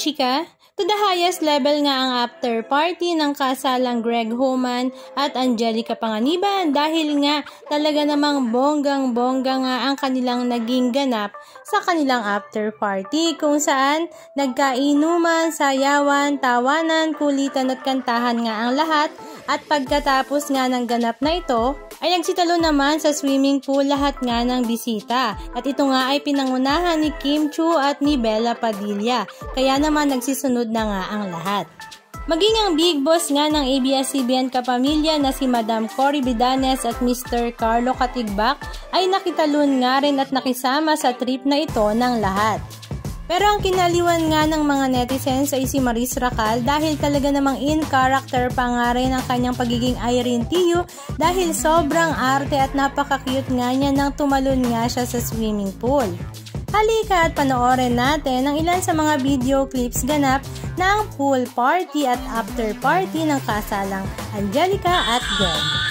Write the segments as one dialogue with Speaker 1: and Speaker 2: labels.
Speaker 1: kachika, to the highest level nga ang after party ng kasalang Greg Homan at Angelica Panganiban dahil nga talaga namang bonggang-bongga nga ang kanilang naging ganap sa kanilang after party kung saan nagkainuman, sayawan, tawanan, kulitan at kantahan nga ang lahat. At pagkatapos nga ng ganap na ito, ay nagsitalo naman sa swimming pool lahat nga ng bisita. At ito nga ay pinangunahan ni Kim Chiu at ni Bella Padilla. Kaya naman nagsisunod na nga ang lahat. Maging ang big boss nga ng ABS-CBN kapamilya na si Madam Cory Bidanes at Mr. Carlo Katigbak ay nakitalon nga rin at nakisama sa trip na ito ng lahat. Pero ang kinaliwan nga ng mga netizens ay si Maris Racal dahil talaga namang in character pa nga rin ang kanyang pagiging Irene Tio dahil sobrang arte at napaka-cute nga niya nang tumalon nga siya sa swimming pool. Halika at panoorin natin ang ilan sa mga video clips ganap ng pool party at after party ng kasalang Angelica at Greg.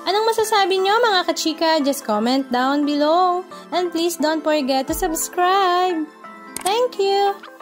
Speaker 1: Anong masasabi nyo mga kachika? Just comment down below. And please don't forget to subscribe. Thank you!